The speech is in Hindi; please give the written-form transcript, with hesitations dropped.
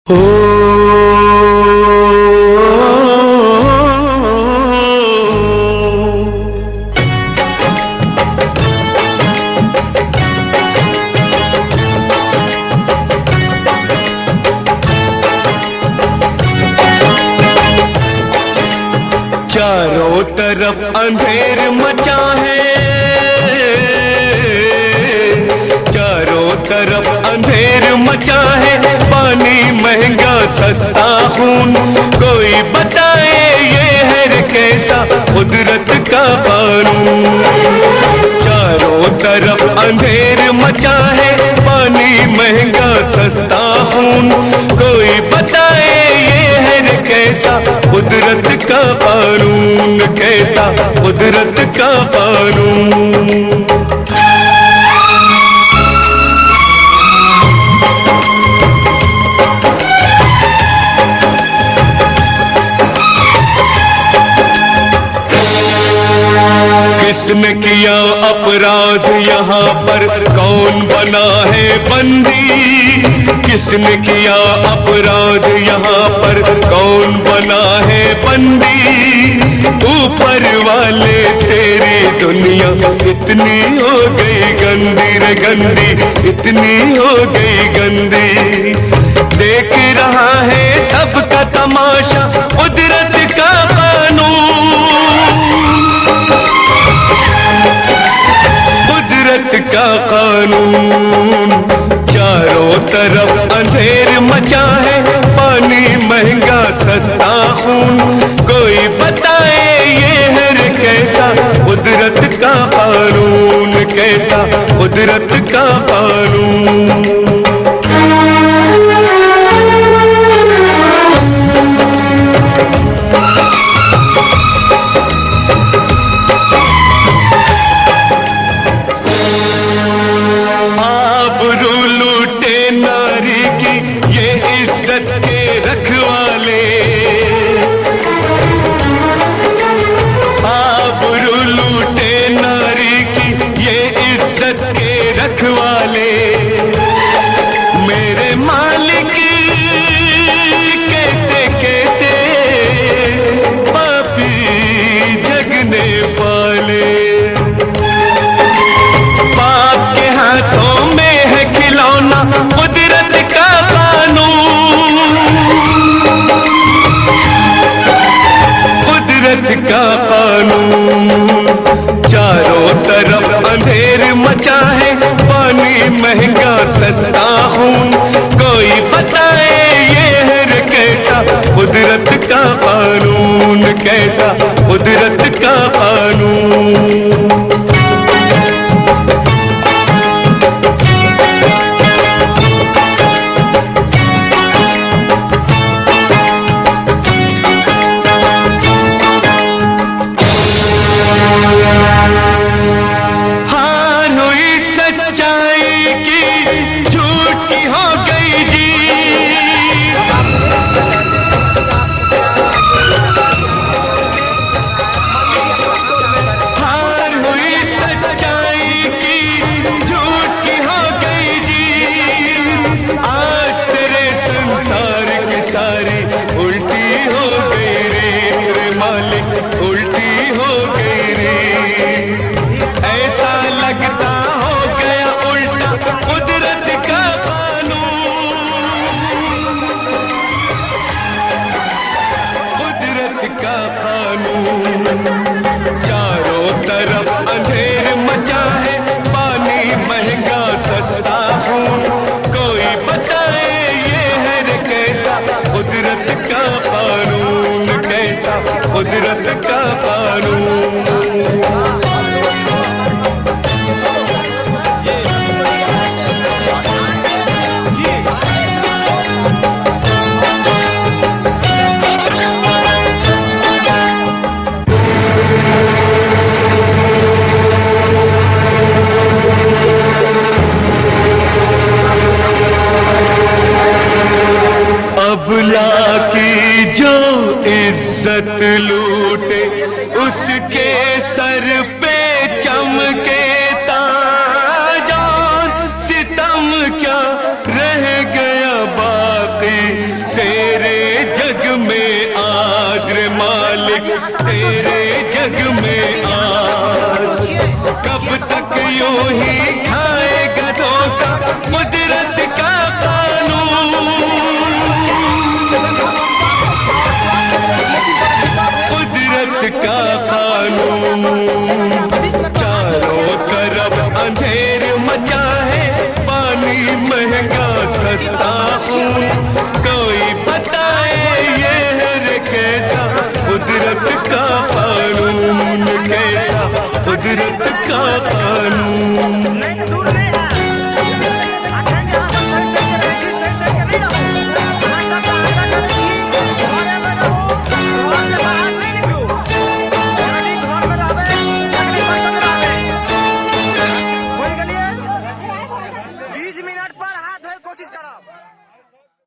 ओ चारों तरफ अंधेर मचा है, चारों तरफ अंधेर मचा है। पानी महंगा सस्ता खून, कोई बताए ये है कैसा कुदरत का कानून। चारों तरफ अंधेर मचा है, पानी महंगा सस्ता खून, कोई बताए ये है कैसा कुदरत का कानून, कैसा कुदरत का कानून। किसने किया अपराध यहाँ पर, कौन बना है बंदी? किसने किया अपराध यहाँ पर, कौन बना है बंदी? ऊपर वाले तेरी दुनिया इतनी हो गई गंदी रे गंदी, इतनी हो गई गंदी। देख रहा है सबका तमाशा कुदरत का कानून, कुदरत का कानून। चारों तरफ अंधेर मचा है, पानी महंगा सस्ता खून, कोई बताए ये है कैसा कुदरत का कानून, कैसा कुदरत का कानून। मेरे मालिक कैसे कैसे पापी जगने वाले, पाप के हाथों में है खिलौना कुदरत का कानून, कुदरत का कानून। चारों तरफ अंधेर मचा है, पानी महंगा सस्ता खून, कोई बताए ये है कैसा कुदरत का कानून, कैसा कुदरत का कानून। चारों तरफ अंधेर मचा है, पानी महंगा सस्ता खून, कोई बताए ये है कैसा कुदरत का कानून, कैसा कुदरत का कानून। अबला की जो इज्जत लूटे, उसके सर पे चमके ताज, और सितम क्या रह गया बाकी। जग में आद्र मालिक तेरे जग में आज। कब तक यूं ही खाएगा धोखा कुदरत का